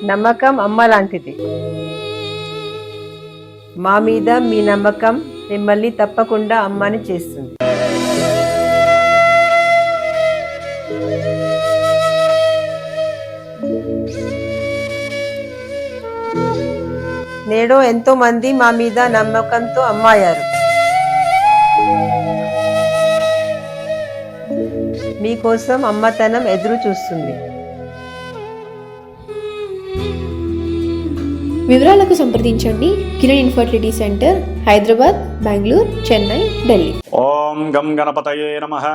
నమ్మకం అమ్మ లాంటిది. మా మీద మీ నమ్మకం మిమ్మల్ని తప్పకుండా అమ్మని చేస్తుంది. నేడు ఎంతో మంది మా మీద నమ్మకంతో అమ్మాయారు. మీకోసం అమ్మతనం ఎదురు చూస్తుంది. వివరాలకు సంప్రదించండి. Kiran infertility centre, Hyderabad, Bengaluru, Chennai, Delhi. ఓం గం గణపతయే నమః.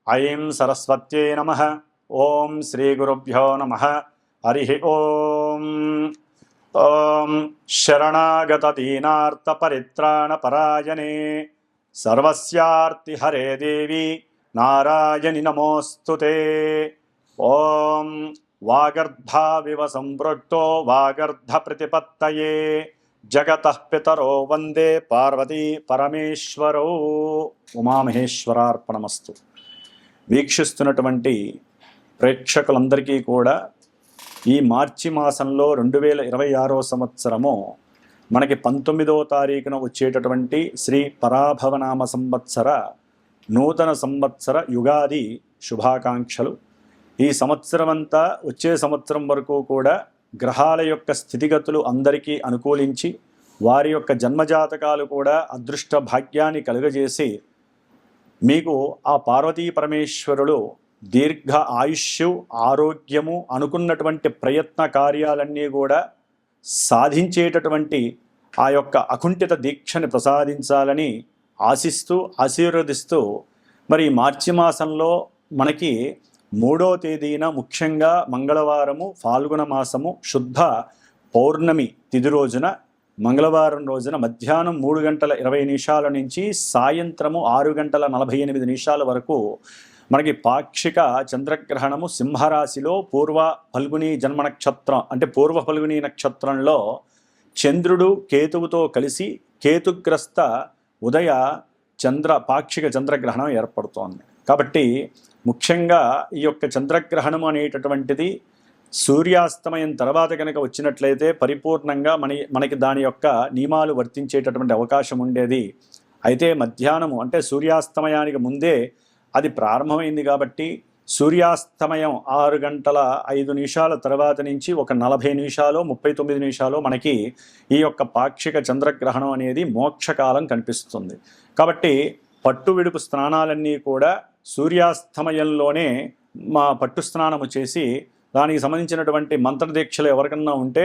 ఐం సరస్వత్యై నమః. ఓం శ్రీ గురుభ్యో నమః. హరి ఓం. ఓం శరణాగత దీనార్త పరిత్రాణ పరాయణే సర్వస్యార్తి హరే దేవి నారాయణి నమోస్తుతే. ఓం వాగర్ధావివ సంపృక్తో వాగర్ధ ప్రతిపత్తయే జగతః పితరో వందే పార్వతీ పరమేశ్వరో. ఉమామహేశ్వరార్పణమస్తు. వీక్షిస్తున్నటువంటి ప్రేక్షకులందరికీ కూడా ఈ మార్చి మాసంలో 2026 సంవత్సరము మనకి 19వ తారీఖున వచ్చేటటువంటి శ్రీ పరాభవనామ సంవత్సర నూతన సంవత్సర యుగాది శుభాకాంక్షలు. ఈ సంవత్సరం అంతా వచ్చే సంవత్సరం వరకు కూడా గ్రహాల యొక్క స్థితిగతులు అందరికీ అనుకూలించి వారి యొక్క జన్మజాతకాలు కూడా అదృష్ట భాగ్యాన్ని కలుగజేసి మీకు ఆ పార్వతీ పరమేశ్వరులు దీర్ఘ ఆయుష్యు ఆరోగ్యము అనుకున్నటువంటి ప్రయత్న కార్యాలన్నీ కూడా సాధించేటటువంటి ఆ యొక్క అకుంఠిత దీక్షని ప్రసాదించాలని ఆశిస్తూ ఆశీర్వదిస్తూ మరి మార్చి మాసంలో మనకి 3వ తేదీన ముఖ్యంగా మంగళవారము ఫాల్గుణ మాసము శుద్ధ పౌర్ణమి తిథి రోజున మంగళవారం రోజున మధ్యాహ్నం 3:20 నుంచి సాయంత్రము 6:48 వరకు మనకి పాక్షిక చంద్రగ్రహణము సింహరాశిలో పూర్వ ఫల్గుని జన్మ నక్షత్రం అంటే పూర్వ ఫల్గుని నక్షత్రంలో చంద్రుడు కేతువుతో కలిసి కేతుగ్రస్త ఉదయ పాక్షిక చంద్రగ్రహణం ఏర్పడుతోంది. కాబట్టి ముఖ్యంగా ఈ యొక్క చంద్రగ్రహణం అనేటటువంటిది సూర్యాస్తమయం తర్వాత కనుక వచ్చినట్లయితే పరిపూర్ణంగా మనకి దాని యొక్క నియమాలు వర్తించేటటువంటి అవకాశం ఉండేది. అయితే మధ్యాహ్నము అంటే సూర్యాస్తమయానికి ముందే అది ప్రారంభమైంది కాబట్టి సూర్యాస్తమయం 6:05 తర్వాత నుంచి ఒక 40 నిమిషాలు 39 నిమిషాలు మనకి ఈ యొక్క పాక్షిక చంద్రగ్రహణం అనేది మోక్షకాలం కనిపిస్తుంది. కాబట్టి పట్టు విడుపు స్నానాలన్నీ కూడా సూర్యాస్తమయంలోనే పట్టు స్నానము చేసి దానికి సంబంధించినటువంటి మంత్రదీక్షలు ఎవరికన్నా ఉంటే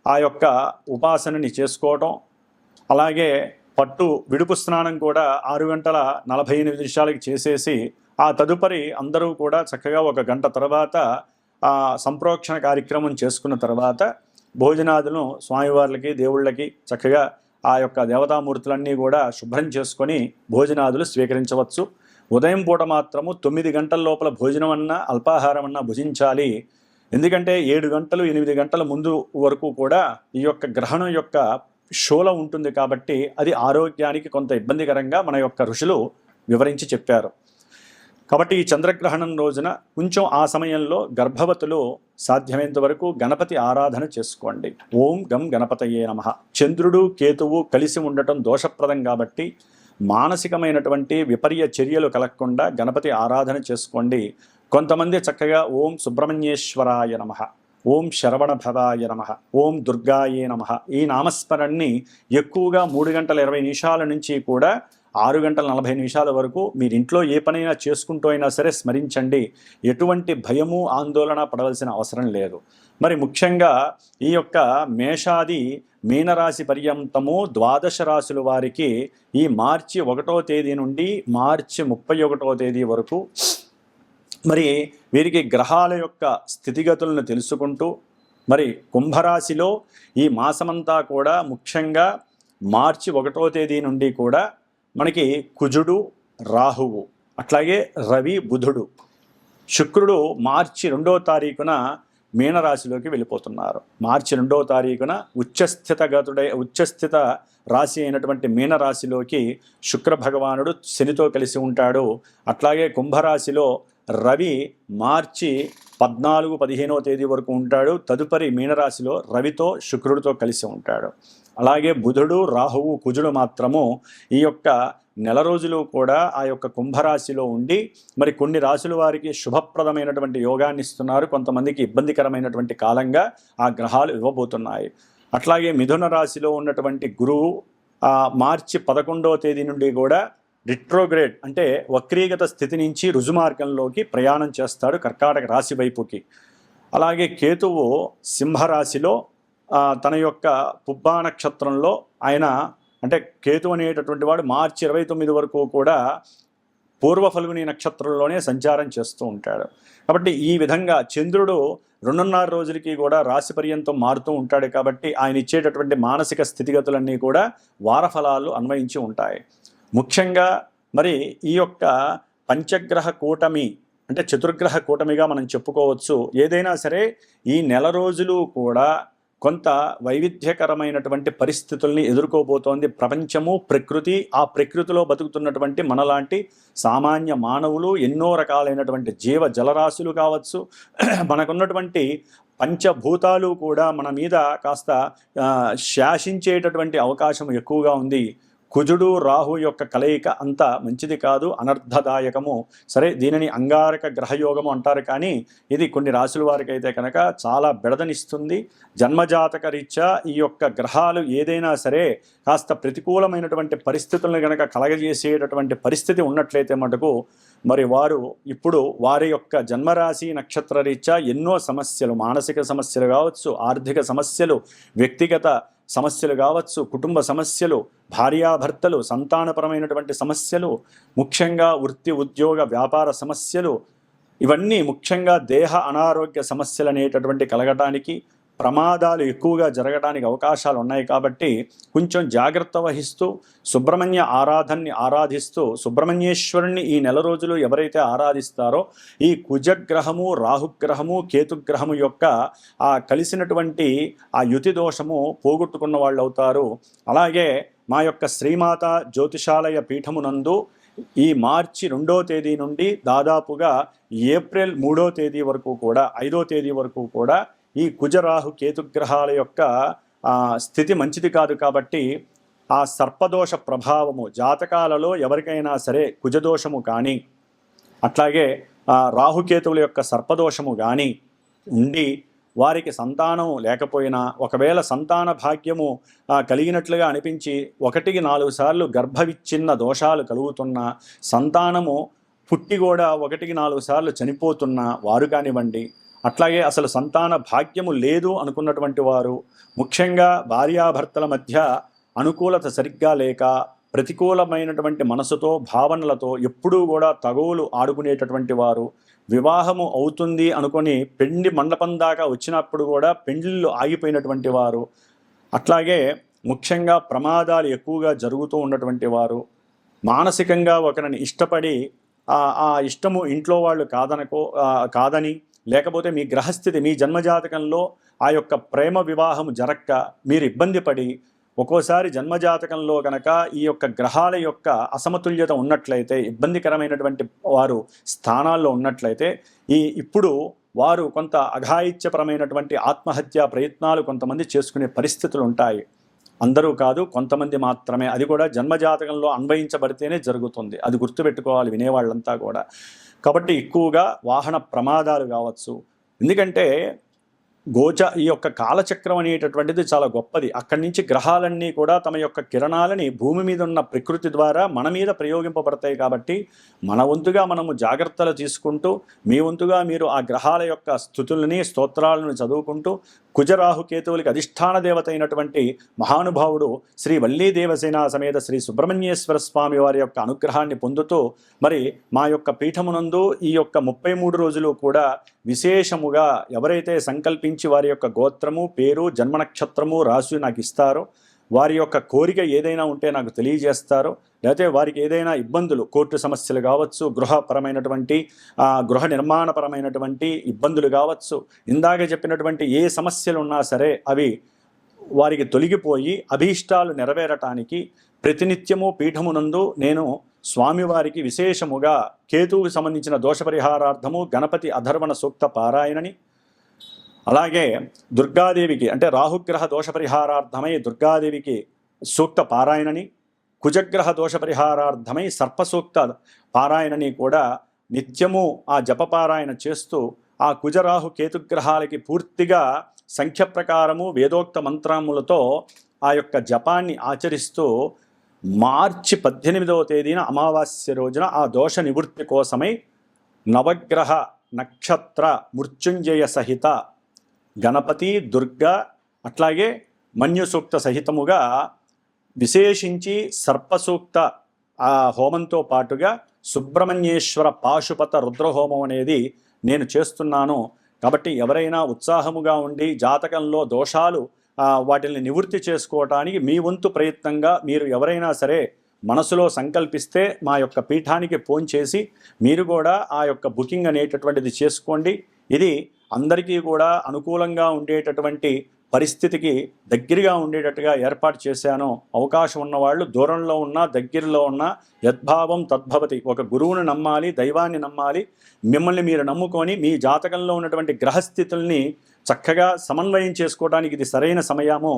ఆ యొక్క ఉపాసనని చేసుకోవటం, అలాగే పట్టు విడుపు స్నానం కూడా 6:48 చేసేసి ఆ తదుపరి అందరూ కూడా చక్కగా 1 గంట తర్వాత సంప్రోక్షణ కార్యక్రమం చేసుకున్న తర్వాత భోజనాదులను స్వామివార్లకి దేవుళ్ళకి చక్కగా ఆ యొక్క దేవతామూర్తులన్నీ కూడా శుభ్రం చేసుకొని భోజనాదులు స్వీకరించవచ్చు. ఉదయం పూట మాత్రము 9 గంటల లోపల భోజనం అన్నా అల్పాహారం అన్నా భుజించాలి. ఎందుకంటే 7 గంటలు 8 గంటల ముందు వరకు కూడా ఈ యొక్క గ్రహణం యొక్క శూల ఉంటుంది కాబట్టి అది ఆరోగ్యానికి కొంత ఇబ్బందికరంగా మన యొక్క ఋషులు వివరించి చెప్పారు. కాబట్టి ఈ చంద్రగ్రహణం రోజున కొంచెం ఆ సమయంలో గర్భవతులు సాధ్యమైనంత వరకు గణపతి ఆరాధన చేసుకోండి. ఓం గం గణపతయే నమః. చంద్రుడు కేతువు కలిసి ఉండటం దోషప్రదం కాబట్టి మానసికమైనటువంటి విపర్య చర్యలు కలగకుండా గణపతి ఆరాధన చేసుకోండి. కొంతమంది చక్కగా ఓం సుబ్రహ్మణ్యేశ్వరాయ నమః, ఓం శరవణభవాయ నమః, ఓం దుర్గాయే నమః ఈ నామస్మరణని ఎక్కువగా 3:20 నుంచి కూడా 6:40 వరకు మీరు ఇంట్లో ఏ పనైనా చేసుకుంటూ అయినా సరే స్మరించండి. ఎటువంటి భయము ఆందోళన పడవలసిన అవసరం లేదు. మరి ముఖ్యంగా ఈ యొక్క మేషాది మీనరాశి పర్యంతము 12 రాశుల వారికి ఈ మార్చి 1వ తేదీ నుండి మార్చి 31వ తేదీ వరకు మరి వీరికి గ్రహాల యొక్క స్థితిగతులను తెలుసుకుంటూ మరి కుంభరాశిలో ఈ మాసమంతా కూడా ముఖ్యంగా మార్చి 1వ తేదీ నుండి కూడా మనకి కుజుడు రాహువు అట్లాగే రవి బుధుడు శుక్రుడు మార్చి 2వ తారీఖున మీనరాశిలోకి వెళ్ళిపోతున్నారు. మార్చి 2వ తారీఖున ఉచ్చస్థిత రాశి అయినటువంటి మీనరాశిలోకి శుక్ర భగవానుడు శనితో కలిసి ఉంటాడు. అట్లాగే కుంభరాశిలో రవి మార్చి 14, 15వ తేదీ వరకు ఉంటాడు. తదుపరి మీనరాశిలో రవితో శుక్రుడితో కలిసి ఉంటాడు. అలాగే బుధుడు, రాహువు, కుజుడు మాత్రము ఈ యొక్క నెల రోజులు కూడా ఆ యొక్క కుంభరాశిలో ఉండి మరి కొన్ని రాశుల వారికి శుభప్రదమైనటువంటి యోగాన్ని ఇస్తున్నారు, కొంతమందికి ఇబ్బందికరమైనటువంటి కాలంగా ఆ గ్రహాలు ఇవ్వబోతున్నాయి. అట్లాగే మిథున రాశిలో ఉన్నటువంటి గురువు మార్చి 11వ తేదీ నుండి కూడా రిట్రోగ్రేడ్ అంటే వక్రీగత స్థితి నుంచి రుజుమార్గంలోకి ప్రయాణం చేస్తాడు కర్కాటక రాశి వైపుకి. అలాగే కేతువు సింహరాశిలో తన యొక్క పుబ్బా నక్షత్రంలో ఆయన అంటే కేతు అనేటటువంటి వాడు మార్చి 29 వరకు కూడా పూర్వ ఫల్గుని నక్షత్రంలోనే సంచారం చేస్తూ ఉంటాడు. కాబట్టి ఈ విధంగా చంద్రుడు 2.5 రోజులకి కూడా రాశి పర్యంతం మారుతూ ఉంటాడు. కాబట్టి ఆయన ఇచ్చేటటువంటి మానసిక స్థితిగతులన్నీ కూడా వారఫలాలు అన్వయించి ఉంటాయి. ముఖ్యంగా మరి ఈ యొక్క పంచగ్రహ కూటమి అంటే చతుర్గ్రహ కూటమిగా మనం చెప్పుకోవచ్చు. ఏదైనా సరే ఈ నెల రోజులు కూడా కొంత వైవిధ్యకరమైనటువంటి పరిస్థితుల్ని ఎదుర్కోబోతోంది ప్రపంచము, ప్రకృతి. ఆ ప్రకృతిలో బతుకుతున్నటువంటి మనలాంటి సామాన్య మానవులు, ఎన్నో రకాలైనటువంటి జీవ జలరాశులు కావచ్చు, మనకున్నటువంటి పంచభూతాలు కూడా మన మీద కాస్త శాసించేటటువంటి అవకాశం ఎక్కువగా ఉంది. కుజుడు రాహు యొక్క కలయిక అంత మంచిది కాదు, అనర్థదాయకము. సరే, దీనిని అంగారక గ్రహయోగము అంటారు, కానీ ఇది కొన్ని రాశుల వారికి అయితే కనుక చాలా బెడదనిస్తుంది. జన్మజాతక రీత్యా ఈ యొక్క గ్రహాలు ఏదైనా సరే కాస్త ప్రతికూలమైనటువంటి పరిస్థితులను కనుక కలగజేసేటటువంటి పరిస్థితి ఉన్నట్లయితే మటుకు మరి వారు ఇప్పుడు వారి యొక్క జన్మరాశి నక్షత్ర రీత్యా ఎన్నో సమస్యలు, మానసిక సమస్యలు కావచ్చు, ఆర్థిక సమస్యలు, వ్యక్తిగత సమస్యలు కావచ్చు, కుటుంబ సమస్యలు, భార్యాభర్తలు, సంతానపరమైనటువంటి సమస్యలు, ముఖ్యంగా వృత్తి ఉద్యోగ వ్యాపార సమస్యలు, ఇవన్నీ ముఖ్యంగా దేహ అనారోగ్య సమస్యలు అనేటటువంటి కలగటానికి, ప్రమాదాలు ఎక్కువగా జరగడానికి అవకాశాలు ఉన్నాయి. కాబట్టి కొంచెం జాగ్రత్త వహిస్తూ సుబ్రహ్మణ్య ఆరాధనని ఆరాధిస్తూ సుబ్రహ్మణ్యేశ్వరుణ్ణి ఈ నెల రోజులు ఎవరైతే ఆరాధిస్తారో ఈ కుజగ్రహము, రాహుగ్రహము, కేతుగ్రహము యొక్క ఆ కలిసినటువంటి ఆ యుతి దోషము పోగొట్టుకున్న వాళ్ళు అవుతారు. అలాగే మా యొక్క శ్రీమాత జ్యోతిషాలయ పీఠమునందు ఈ మార్చి 2వ తేదీ నుండి దాదాపుగా ఏప్రిల్ 3వ తేదీ వరకు కూడా 5వ తేదీ వరకు కూడా ఈ కుజరాహు కేతుగ్రహాల యొక్క స్థితి మంచిది కాదు. కాబట్టి ఆ సర్పదోష ప్రభావము జాతకాలలో ఎవరికైనా సరే కుజదోషము కానీ అట్లాగే రాహుకేతువుల యొక్క సర్పదోషము కానీ ఉండి వారికి సంతానం లేకపోయినా, ఒకవేళ సంతాన భాగ్యము కలిగినట్లుగా అనిపించి 1-4 సార్లు గర్భవిచ్ఛిన్న దోషాలు కలుగుతున్నా, సంతానము పుట్టి కూడా 1-4 సార్లు చనిపోతున్న వారు కానివ్వండి, అట్లాగే అసలు సంతాన భాగ్యము లేదు అనుకున్నటువంటి వారు, ముఖ్యంగా భార్యాభర్తల మధ్య అనుకూలత సరిగ్గా లేక ప్రతికూలమైనటువంటి మనసుతో భావనలతో ఎప్పుడూ కూడా తగవులు ఆడుకునేటటువంటి వారు, వివాహము అవుతుంది అనుకొని పెండి మండపం దాకా వచ్చినప్పుడు కూడా పెండ్లిళ్ళు ఆగిపోయినటువంటి వారు, అట్లాగే ముఖ్యంగా ప్రమాదాలు ఎక్కువగా జరుగుతూ ఉన్నటువంటి వారు, మానసికంగా ఒకరిని ఇష్టపడి ఆ ఇష్టము ఇంట్లో వాళ్ళు కాదని, లేకపోతే మీ గ్రహస్థితి మీ జన్మజాతకంలో ఆ యొక్క ప్రేమ వివాహం జరక్క మీరు ఇబ్బంది పడి, ఒక్కోసారి జన్మజాతకంలో కనుక ఈ యొక్క గ్రహాల యొక్క అసమతుల్యత ఉన్నట్లయితే, ఇబ్బందికరమైనటువంటి వారు స్థానాల్లో ఉన్నట్లయితే ఇప్పుడు వారు కొంత అఘాయిత్యపరమైనటువంటి ఆత్మహత్యా ప్రయత్నాలు కొంతమంది చేసుకునే పరిస్థితులు ఉంటాయి. అందరూ కాదు, కొంతమంది మాత్రమే. అది కూడా జన్మజాతకంలో అన్వయించబడితేనే జరుగుతుంది. అది గుర్తుపెట్టుకోవాలి వినేవాళ్ళంతా కూడా. కాబట్టి ఎక్కువగా వాహన ప్రమాదాలు కావచ్చు. ఎందుకంటే ఈ యొక్క కాలచక్రం అనేటటువంటిది చాలా గొప్పది. అక్కడి నుంచి గ్రహాలన్నీ కూడా తమ యొక్క కిరణాలని భూమి మీద ఉన్న ప్రకృతి ద్వారా మన మీద ప్రయోగింపబడతాయి. కాబట్టి మన వంతుగా మనము జాగ్రత్తలు తీసుకుంటూ, మీ వంతుగా మీరు ఆ గ్రహాల యొక్క స్థుతుల్ని స్తోత్రాలను చదువుకుంటూ కుజరాహు కేతువులకి అధిష్టాన దేవత అయినటువంటి మహానుభావుడు శ్రీ వల్లీ దేవసేన సమేత శ్రీ సుబ్రహ్మణ్యేశ్వర స్వామి వారి యొక్క అనుగ్రహాన్ని పొందుతూ మరి మా యొక్క పీఠమునందు ఈ యొక్క 33 రోజులు కూడా విశేషముగా ఎవరైతే సంకల్పించి వారి యొక్క గోత్రము, పేరు, జన్మ నక్షత్రము రాశి నాకు ఇస్తారో, వారి యొక్క కోరిక ఏదైనా ఉంటే నాకు తెలియజేస్తారో, లేకపోతే వారికి ఏదైనా ఇబ్బందులు, కోర్టు సమస్యలు కావచ్చు, గృహపరమైనటువంటి గృహ నిర్మాణపరమైనటువంటి ఇబ్బందులు కావచ్చు, ఇందాక చెప్పినటువంటి ఏ సమస్యలు ఉన్నా సరే అవి వారికి తొలగిపోయి అభీష్టాలు నెరవేరటానికి ప్రతినిత్యము పీఠమునందు నేను స్వామివారికి విశేషముగా కేతువుకి సంబంధించిన దోషపరిహారార్థము గణపతి అధర్వణ సూక్త పారాయణని, అలాగే దుర్గాదేవికి అంటే రాహుగ్రహ దోషపరిహారార్థమై దుర్గాదేవికి సూక్త పారాయణని, కుజగ్రహ దోషపరిహారార్థమై సర్పసూక్త పారాయణని కూడా నిత్యము ఆ జపపారాయణ చేస్తూ ఆ కుజరాహు కేతుగ్రహాలకి పూర్తిగా సంఖ్య ప్రకారము వేదోక్త మంత్రములతో ఆ యొక్క జపాన్ని ఆచరిస్తూ మార్చి 18వ తేదీన అమావాస్య రోజున ఆ దోష నివృత్తి కోసమై నవగ్రహ నక్షత్ర మృత్యుంజయ సహిత గణపతి దుర్గా అట్లాగే మన్యు సూక్త సహితముగా విశేషించి సర్పసూక్త ఆ హోమంతో పాటుగా సుబ్రహ్మణ్యేశ్వర పాశుపత రుద్రహోమం అనేది నేను చేస్తున్నాను. కాబట్టి ఎవరైనా ఉత్సాహముగా ఉండి జాతకంలో దోషాలు వాటిని నివృత్తి చేసుకోవటానికి మీ వంతు ప్రయత్నంగా మీరు ఎవరైనా సరే మనసులో సంకల్పిస్తే మా యొక్క పీఠానికి ఫోన్ చేసి మీరు కూడా ఆ యొక్క బుకింగ్ అనేటటువంటిది చేసుకోండి. ఇది అందరికీ కూడా అనుకూలంగా ఉండేటటువంటి పరిస్థితికి దగ్గరగా ఉండేటట్టుగా ఏర్పాటు చేశాను. అవకాశం ఉన్నవాళ్ళు దూరంలో ఉన్నా దగ్గరలో ఉన్నా యద్భావం తద్భవతి. ఒక గురువుని నమ్మాలి, దైవాన్ని నమ్మాలి. మిమ్మల్ని మీరు నమ్ముకొని మీ జాతకంలో ఉన్నటువంటి గ్రహస్థితుల్ని చక్కగా సమన్వయం చేసుకోవడానికి ఇది సరైన సమయము.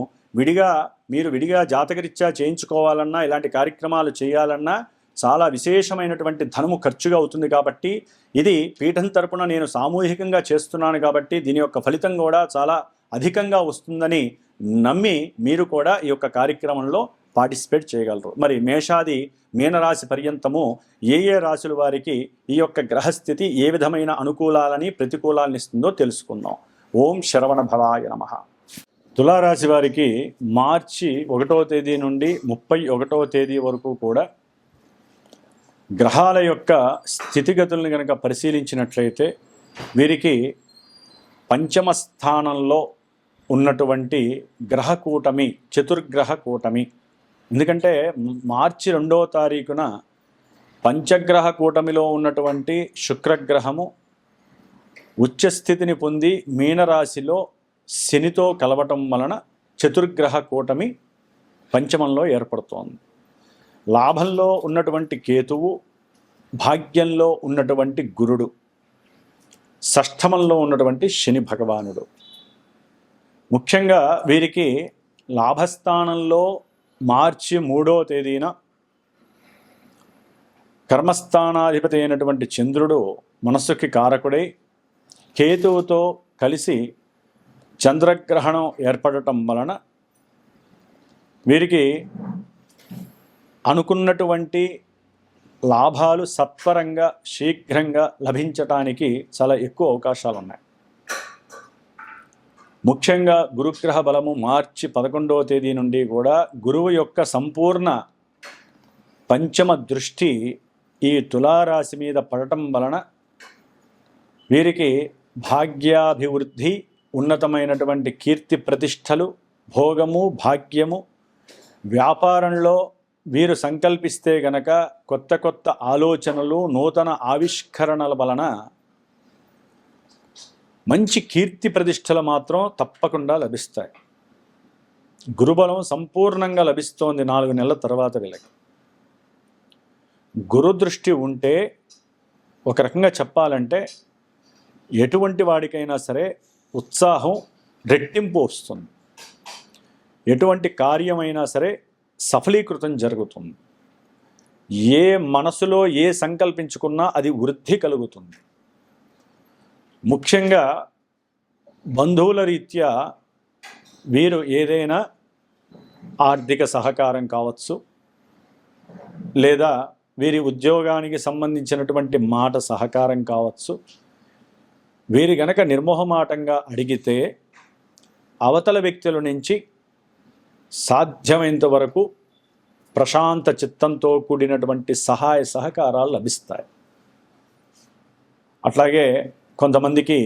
మీరు విడిగా జాతకరీత్యా చేయించుకోవాలన్నా ఇలాంటి కార్యక్రమాలు చేయాలన్నా చాలా విశేషమైనటువంటి ధనము ఖర్చుగా అవుతుంది. కాబట్టి ఇది పీఠం తరపున నేను సామూహికంగా చేస్తున్నాను కాబట్టి దీని యొక్క ఫలితం కూడా చాలా అధికంగా వస్తుందని నమ్మి మీరు కూడా ఈ యొక్క కార్యక్రమంలో పార్టిసిపేట్ చేయగలరు. మరి మేషాది మీనరాశి పర్యంతము ఏ రాశుల వారికి ఈ యొక్క గ్రహస్థితి ఏ విధమైన అనుకూలాలని ప్రతికూలాలను ఇస్తుందో తెలుసుకుందాం. ఓం శరవణ భవాయ నమః. తులారాశి వారికి మార్చి 1వ తేదీ నుండి 31వ తేదీ వరకు కూడా గ్రహాల యొక్క స్థితిగతులను కనుక పరిశీలించినట్లయితే వీరికి పంచమ స్థానంలో ఉన్నటువంటి గ్రహ కూటమి చతుర్గ్రహ కూటమి. ఎందుకంటే మార్చి 2వ తారీఖున పంచగ్రహ కూటమిలో ఉన్నటువంటి శుక్రగ్రహము ఉచ్చస్థితిని పొంది మీనరాశిలో శనితో కలవటం వలన చతుర్గ్రహ కూటమి పంచమంలో ఏర్పడుతోంది. లాభంలో ఉన్నటువంటి కేతువు, భాగ్యంలో ఉన్నటువంటి గురుడు, షష్ఠమంలో ఉన్నటువంటి శని భగవానుడు. ముఖ్యంగా వీరికి లాభస్థానంలో మార్చి 3వ తేదీన కర్మస్థానాధిపతి అయినటువంటి చంద్రుడు మనస్సుకి కారకుడై కేతువుతో కలిసి చంద్రగ్రహణం ఏర్పడటం వలన వీరికి అనుకున్నటువంటి లాభాలు సత్వరంగా శీఘ్రంగా లభించటానికి చాలా ఎక్కువ అవకాశాలు ఉన్నాయి. ముఖ్యంగా గురుగ్రహ బలము మార్చి 11వ తేదీ నుండి కూడా గురువు యొక్క సంపూర్ణ పంచమ దృష్టి ఈ తులారాశి మీద పడటం వలన వీరికి భాగ్యాభివృద్ధి, ఉన్నతమైనటువంటి కీర్తి ప్రతిష్టలు, భోగము, భాగ్యము, వ్యాపారంలో వీరు సంకల్పిస్తే గనక కొత్త కొత్త ఆలోచనలు, నూతన ఆవిష్కరణల వలన మంచి కీర్తి ప్రతిష్టలు మాత్రం తప్పకుండా లభిస్తాయి. గురుబలం సంపూర్ణంగా లభిస్తోంది 4 నెలల తర్వాత వీళ్ళకి. గురు దృష్టి ఉంటే ఒక రకంగా చెప్పాలంటే ఎటువంటి వాడికైనా సరే ఉత్సాహం రెట్టింపు వస్తుంది. ఎటువంటి కార్యమైనా సరే సఫలీకృతం జరుగుతుంది. ఏ మనసులో ఏ సంకల్పించుకున్నా అది వృద్ధి కలుగుతుంది. ముఖ్యంగా బంధువుల రీత్యా వీరు ఏదైనా ఆర్థిక సహకారం కావచ్చు, లేదా వీరి ఉద్యోగానికి సంబంధించినటువంటి మాట సహకారం కావచ్చు, వీరి గనక నిర్మోహమాటంగా అడిగితే అవతల వ్యక్తుల నుంచి సాధ్యమైనంత వరకు ప్రశాంత చిత్తంతో కూడినటువంటి సహాయ సహకారాలు లభిస్తాయి. అట్లాగే కొంతమందికి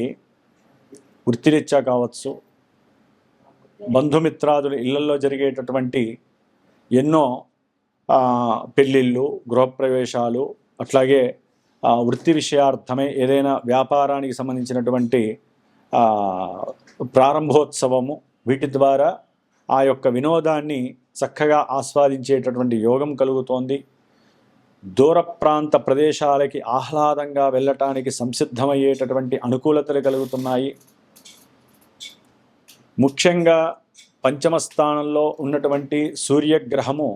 వృత్తిరీత్యా కావచ్చు, బంధుమిత్రాదుల ఇళ్లలో జరిగేటటువంటి ఎన్నో పెళ్ళిళ్ళు, గృహప్రవేశాలు, అట్లాగే వృత్తి విషయార్థమై ఏదైనా వ్యాపారానికి సంబంధించినటువంటి ప్రారంభోత్సవము, వీటి ద్వారా ఆ యొక్క వినోదాన్ని చక్కగా ఆస్వాదించేటటువంటి యోగం కలుగుతోంది. దూర ప్రాంత ప్రదేశాలకి ఆహ్లాదంగా వెళ్ళటానికి సంసిద్ధమయ్యేటటువంటి అనుకూలతలు కలుగుతున్నాయి. ముఖ్యంగా పంచమ స్థానంలో ఉన్నటువంటి సూర్యగ్రహము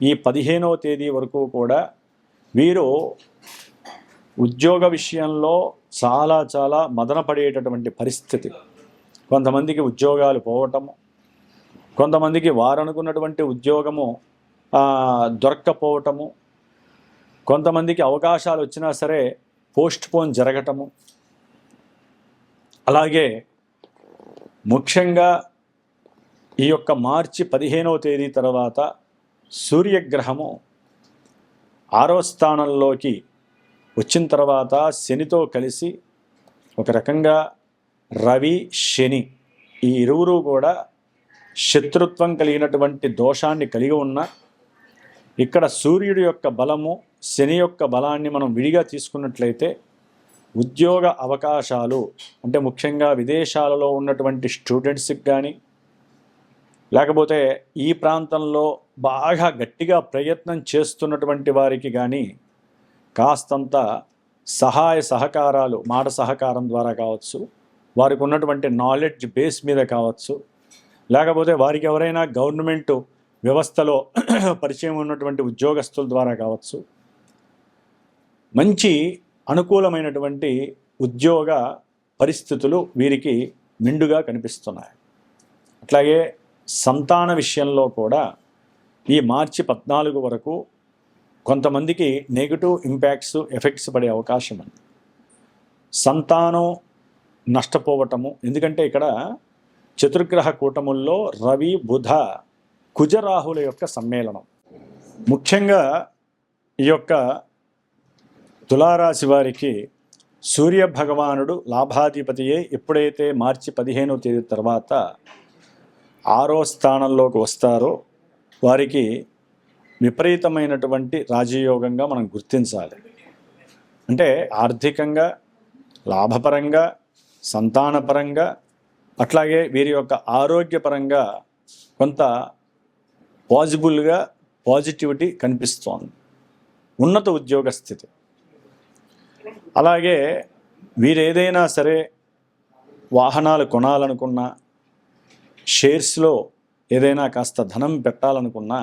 ఈ 15వ తేదీ వరకు కూడా వీరు ఉద్యోగ విషయంలో చాలా మదనపడేటటువంటి పరిస్థితి. కొంతమందికి ఉద్యోగాలు పోవటము, కొంతమందికి వారనుకున్నటువంటి ఉద్యోగము దొరక్కపోవటము, కొంతమందికి అవకాశాలు వచ్చినా సరే పోస్ట్ పోన్ జరగటము. అలాగే ముఖ్యంగా ఈ యొక్క మార్చి 15వ తేదీ తర్వాత సూర్యగ్రహము 6వ స్థానంలోకి వచ్చిన తర్వాత శనితో కలిసి ఒక రకంగా రవి శని ఈ ఇరువురు కూడా శత్రుత్వం కలిగినటువంటి దోషాన్ని కలిగి ఉన్న ఇక్కడ సూర్యుడి యొక్క బలము శని యొక్క బలాన్ని మనం విడిగా తీసుకున్నట్లయితే ఉద్యోగ అవకాశాలు అంటే ముఖ్యంగా విదేశాలలో ఉన్నటువంటి స్టూడెంట్స్కి కానీ లేకపోతే ఈ ప్రాంతంలో బాగా గట్టిగా ప్రయత్నం చేస్తున్నటువంటి వారికి కానీ కాస్తంత సహాయ సహకారాలు మాట సహకారం ద్వారా కావచ్చు, వారికి ఉన్నటువంటి నాలెడ్జ్ బేస్ మీద కావచ్చు, లేకపోతే వారికి ఎవరైనా గవర్నమెంట్ వ్యవస్థలో పరిచయం ఉన్నటువంటి ఉద్యోగస్తుల ద్వారా కావచ్చు, మంచి అనుకూలమైనటువంటి ఉద్యోగ పరిస్థితులు వీరికి మెండుగా కనిపిస్తున్నాయి. అట్లాగే సంతాన విషయంలో కూడా ఈ మార్చి 14 వరకు కొంతమందికి నెగిటివ్ ఇంపాక్ట్స్ ఎఫెక్ట్స్ పడే అవకాశం ఉంది. సంతానం నష్టపోవటము, ఎందుకంటే ఇక్కడ చతుర్గ్రహ కూటముల్లో రవి బుధ కుజరాహుల యొక్క సమ్మేళనం. ముఖ్యంగా ఈ యొక్క తులారాశి వారికి సూర్య భగవానుడు లాభాధిపతియే ఎప్పుడైతే మార్చి 15వ తేదీ తర్వాత 6వ స్థానంలోకి వస్తారో వారికి విపరీతమైనటువంటి రాజయోగంగా మనం గుర్తించాలి. అంటే ఆర్థికంగా, లాభపరంగా, సంతానపరంగా, అట్లాగే వీరి యొక్క ఆరోగ్యపరంగా కొంత పాజిటివిటీ కనిపిస్తోంది. ఉన్నత ఉద్యోగ స్థితి. అలాగే వీరేదైనా సరే వాహనాలు కొనాలనుకున్నా, షేర్స్లో ఏదైనా కాస్త ధనం పెట్టాలనుకున్నా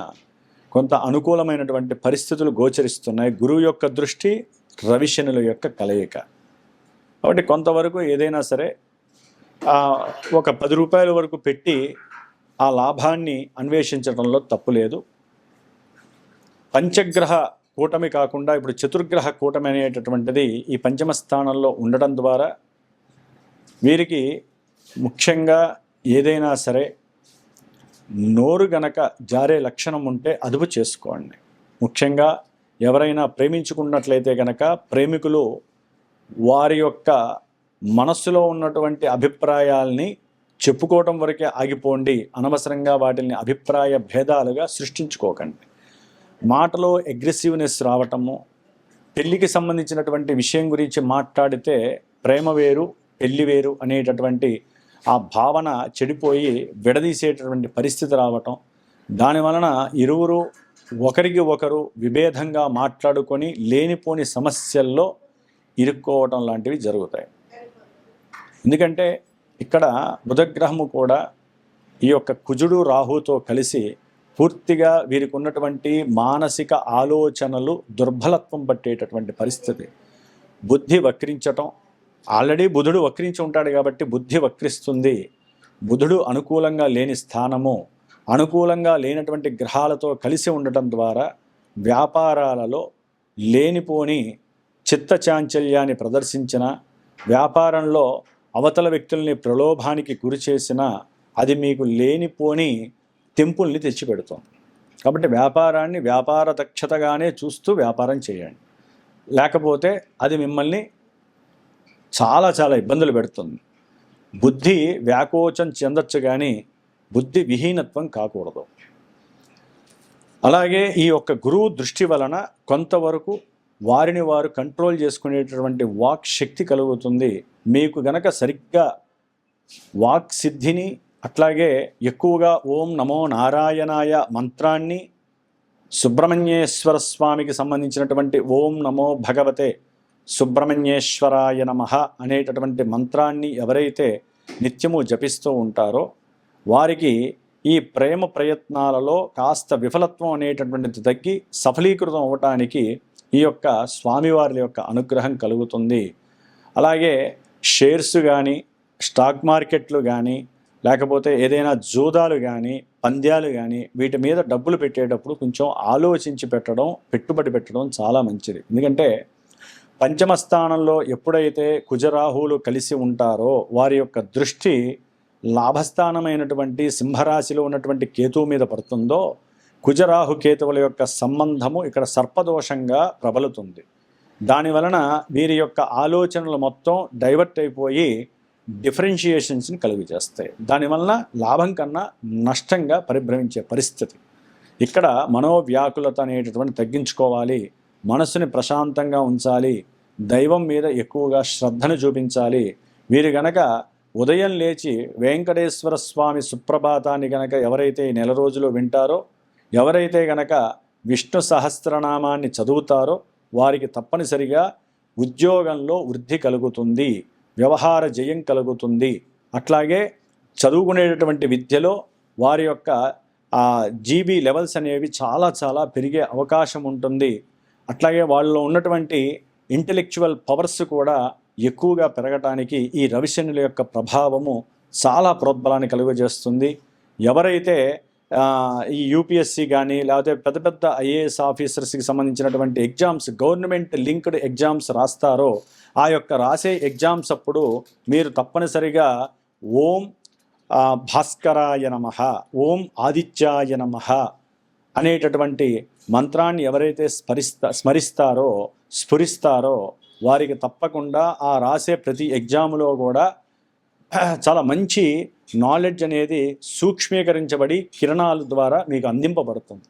కొంత అనుకూలమైనటువంటి పరిస్థితులు గోచరిస్తున్నాయి. గురువు యొక్క దృష్టి, రవిశనుల యొక్క కలయిక. కాబట్టి కొంతవరకు ఏదైనా సరే ఒక 10 రూపాయల వరకు పెట్టి ఆ లాభాన్ని అన్వేషించడంలో తప్పు లేదు. పంచగ్రహ కూటమి కాకుండా ఇప్పుడు చతుర్గ్రహ కూటమి అనేటటువంటిది ఈ పంచమ స్థానంలో ఉండడం ద్వారా వీరికి ముఖ్యంగా ఏదైనా సరే నోరు గనక జారే లక్షణం ఉంటే అదుపు చేసుకోండి. ముఖ్యంగా ఎవరైనా ప్రేమించుకున్నట్లయితే గనక ప్రేమికులు వారి యొక్క మనస్సులో ఉన్నటువంటి అభిప్రాయాల్ని చెప్పుకోవటం వరకే ఆగిపోండి. అనవసరంగా వాటిని అభిప్రాయ భేదాలుగా సృష్టించుకోకండి. మాటలో అగ్రెసివ్నెస్ రావటము, పెళ్ళికి సంబంధించినటువంటి విషయం గురించి మాట్లాడితే ప్రేమ వేరు పెళ్ళి వేరు అనేటటువంటి ఆ భావన చెడిపోయి విడదీసేటటువంటి పరిస్థితి రావటం, దానివలన ఇరువురు ఒకరికి ఒకరు విభేదంగా మాట్లాడుకొని లేనిపోని సమస్యల్లో ఇరుక్కోవటం లాంటివి జరుగుతాయి. ఎందుకంటే ఇక్కడ బుధగ్రహము కూడా ఈ యొక్క కుజుడు రాహుతో కలిసి పూర్తిగా వీరికి ఉన్నటువంటి మానసిక ఆలోచనలు దుర్బలత్వం పట్టేటటువంటి పరిస్థితి. బుద్ధి వక్రించటం, ఆల్రెడీ బుధుడు వక్రించి ఉంటాడు కాబట్టి బుద్ధి వక్రిస్తుంది. బుధుడు అనుకూలంగా లేని స్థానము, అనుకూలంగా లేనటువంటి గ్రహాలతో కలిసి ఉండటం ద్వారా వ్యాపారాలలో లేనిపోని చిత్తచాంచల్యాన్ని ప్రదర్శించిన, వ్యాపారంలో అవతల వ్యక్తుల్ని ప్రలోభానికి గురి చేసిన అది మీకు లేనిపోని తెంపుల్ని తెచ్చిపెడుతుంది. కాబట్టి వ్యాపారాన్ని వ్యాపార దక్షతగానే చూస్తూ వ్యాపారం చేయండి, లేకపోతే అది మిమ్మల్ని చాలా ఇబ్బందులు పెడుతుంది. బుద్ధి వ్యాకోచం చెందొచ్చు కానీ బుద్ధి విహీనత్వం కాకూడదు. అలాగే ఈ యొక్క గురువు దృష్టి వలన కొంతవరకు వారిని వారు కంట్రోల్ చేసుకునేటటువంటి వాక్ శక్తి కలుగుతుంది. మీకు గనక సరిగ్గా వాక్ సిద్ధిని అట్లాగే ఎక్కువగా ఓం నమో నారాయణాయ మంత్రాన్ని, సుబ్రహ్మణ్యేశ్వర స్వామికి సంబంధించినటువంటి ఓం నమో భగవతే సుబ్రహ్మణ్యేశ్వరాయ నమః అనేటటువంటి మంత్రాన్ని ఎవరైతే నిత్యము జపిస్తూ ఉంటారో వారికి ఈ ప్రేమ ప్రయత్నాలలో కాస్త విఫలత్వం అనేటటువంటిది తగ్గి సఫలీకృతం అవ్వటానికి ఈ యొక్క స్వామివారి యొక్క అనుగ్రహం కలుగుతుంది. అలాగే షేర్స్ కానీ, స్టాక్ మార్కెట్లు కానీ, లేకపోతే ఏదైనా జూదాలు కానీ, పంద్యాలు కానీ, వీటి మీద డబ్బులు పెట్టేటప్పుడు కొంచెం ఆలోచించి పెట్టుబడి పెట్టడం చాలా మంచిది. ఎందుకంటే పంచమ స్థానంలో ఎప్పుడైతే కుజరాహువులు కలిసి ఉంటారో వారి యొక్క దృష్టి లాభస్థానమైనటువంటి సింహరాశిలో ఉన్నటువంటి కేతువు మీద పడుతుందో కుజరాహు కేతువుల యొక్క సంబంధము ఇక్కడ సర్పదోషంగా ప్రబలుతుంది. దానివలన వీరి యొక్క ఆలోచనలు మొత్తం డైవర్ట్ అయిపోయి డిఫరెన్షియేషన్స్ని కలుగు చేస్తాయి. దానివలన లాభం కన్నా నష్టంగా పరిభ్రమించే పరిస్థితి. ఇక్కడ మనోవ్యాకులత అనేటటువంటి తగ్గించుకోవాలి, మనసుని ప్రశాంతంగా ఉంచాలి, దైవం మీద ఎక్కువగా శ్రద్ధను చూపించాలి. వీరు గనక ఉదయం లేచి వెంకటేశ్వర స్వామి సుప్రభాతాన్ని గనక ఎవరైతే నెల రోజులు వింటారో, ఎవరైతే గనక విష్ణు సహస్రనామాన్ని చదువుతారో వారికి తప్పనిసరిగా ఉద్యోగంలో వృద్ధి కలుగుతుంది, వ్యవహార జయం కలుగుతుంది. అట్లాగే చదువుకునేటటువంటి విద్యలో వారి యొక్క జీబీ లెవెల్స్ అనేవి చాలా చాలా పెరిగే అవకాశం ఉంటుంది. అట్లాగే వాళ్ళలో ఉన్నటువంటి ఇంటెలెక్చువల్ పవర్స్ కూడా ఎక్కువగా పెరగటానికి ఈ రవిశనుల యొక్క ప్రభావము చాలా ప్రోద్బలాన్ని కలుగజేస్తుంది. ఎవరైతే ఈ యూపీఎస్సి కానీ లేకపోతే పెద్ద పెద్ద ఐఏఎస్ ఆఫీసర్స్కి సంబంధించినటువంటి ఎగ్జామ్స్, గవర్నమెంట్ లింక్డ్ ఎగ్జామ్స్ రాస్తారో ఆ యొక్క రాసే ఎగ్జామ్స్ అప్పుడు మీరు తప్పనిసరిగా ఓం భాస్కరాయ నమః, ఓం ఆదిత్యాయ నమః అనేటటువంటి మంత్రాన్ని ఎవరైతే స్ఫురిస్తారో వారికి తప్పకుండా ఆ రాసే ప్రతి ఎగ్జామ్లో కూడా చాలా మంచి నాలెడ్జ్ అనేది సూక్ష్మీకరించబడి కిరణాల ద్వారా మీకు అందింపబడుతుంది.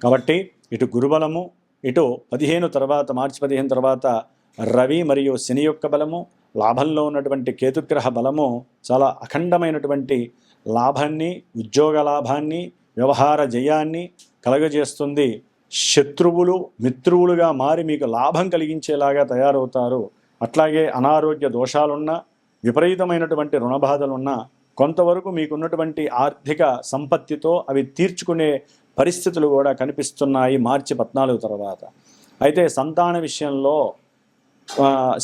కాబట్టి ఇటు గురుబలము, ఇటు మార్చి 15 తర్వాత రవి మరియు శని యొక్క బలము, లాభంలో ఉన్నటువంటి కేతుగ్రహ బలము చాలా అఖండమైనటువంటి లాభాన్ని, ఉద్యోగ లాభాన్ని, వ్యవహార జయాన్ని కలగజేస్తుంది. శత్రువులు మిత్రువులుగా మారి మీకు లాభం కలిగించేలాగా తయారవుతారు. అట్లాగే అనారోగ్య దోషాలున్నా, విపరీతమైనటువంటి రుణబాధలున్నా కొంతవరకు మీకున్నటువంటి ఆర్థిక సంపత్తితో అవి తీర్చుకునే పరిస్థితులు కూడా కనిపిస్తున్నాయి మార్చి 14 తర్వాత. అయితే సంతాన విషయంలో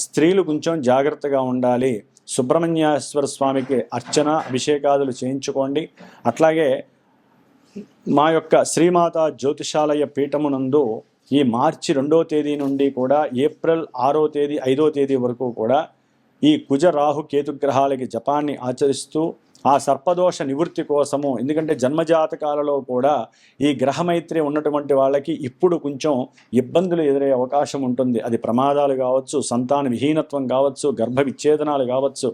స్త్రీలు కొంచెం జాగ్రత్తగా ఉండాలి. సుబ్రహ్మణ్యేశ్వర స్వామికి అర్చన, అభిషేకాదులు చేయించుకోండి. అట్లాగే మా యొక్క శ్రీమాత జ్యోతిషాలయ పీఠమునందు ఈ మార్చి 2వ తేదీ నుండి కూడా ఏప్రిల్ 6వ తేదీ 5వ తేదీ వరకు కూడా ఈ కుజ రాహు కేతుగ్రహాలకి జపాన్ని ఆచరిస్తూ ఆ సర్పదోష నివృత్తి కోసము, ఎందుకంటే జన్మజాతకాలలో కూడా ఈ గ్రహమైత్రి ఉన్నటువంటి వాళ్ళకి ఇప్పుడు కొంచెం ఇబ్బందులు ఎదురయ్యే అవకాశం ఉంటుంది. అది ప్రమాదాలు కావచ్చు, సంతాన విహీనత్వం కావచ్చు, గర్భ విచ్ఛేదనాలు కావచ్చు,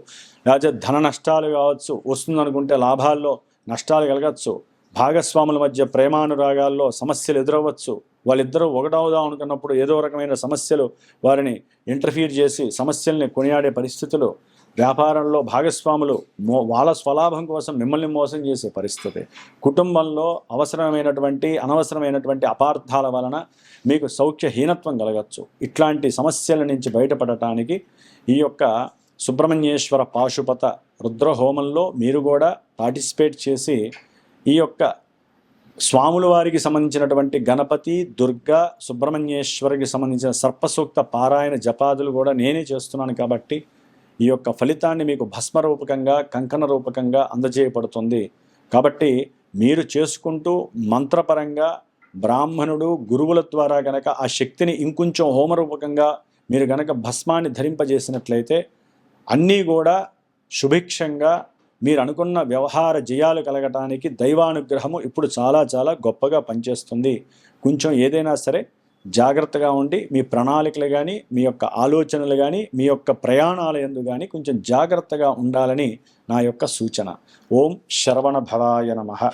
లేకపోతే ధన నష్టాలు కావచ్చు, వస్తుందనుకుంటే లాభాల్లో నష్టాలు కలగచ్చు, భాగస్వాముల మధ్య ప్రేమానురాగాల్లో సమస్యలు ఎదురవ్వచ్చు, వాళ్ళిద్దరూ ఒకటవుదాం అనుకున్నప్పుడు ఏదో రకమైన సమస్యలు వారిని ఇంటర్ఫీర్ చేసి సమస్యల్ని కొనియాడే పరిస్థితులు, వ్యాపారంలో భాగస్వాములు వాళ్ళ స్వలాభం కోసం మిమ్మల్ని మోసం చేసే పరిస్థితి, కుటుంబంలో అనవసరమైనటువంటి అపార్థాల వలన మీకు సౌఖ్యహీనత్వం కలగచ్చు. ఇట్లాంటి సమస్యల నుంచి బయటపడటానికి ఈ యొక్క సుబ్రహ్మణ్యేశ్వర పాశుపత రుద్రహోమంలో మీరు కూడా పార్టిసిపేట్ చేసి ఈ యొక్క స్వాముల వారికి సంబంధించినటువంటి గణపతి, దుర్గా, సుబ్రహ్మణ్యేశ్వరికి సంబంధించిన సర్పసూక్త పారాయణ జపాదులు కూడా నేనే చేస్తున్నాను. కాబట్టి ఈ యొక్క ఫలితాన్ని మీకు భస్మ రూపకంగా, కంకణ రూపకంగా అందజేయబడుతుంది. కాబట్టి మీరు చేసుకుంటూ మంత్రపరంగా బ్రాహ్మణుడు గురువుల ద్వారా గనక ఆ శక్తిని ఇంకొంచెం హోమరూపకంగా మీరు గనక భస్మాన్ని ధరింపజేసినట్లయితే అన్నీ కూడా సుభిక్షంగా మీరు అనుకున్న వ్యవహార జయాలు కలగటానికి దైవానుగ్రహము ఇప్పుడు చాలా చాలా గొప్పగా పనిచేస్తుంది. కొంచెం ఏదైనా సరే జాగ్రత్తగా ఉండి మీ ప్రణాళికలు కానీ, మీ యొక్క ఆలోచనలు కానీ, మీ యొక్క ప్రయాణాల యందు కానీ కొంచెం జాగ్రత్తగా ఉండాలని నా యొక్క సూచన. ఓం శరవణ భవాయ నమః.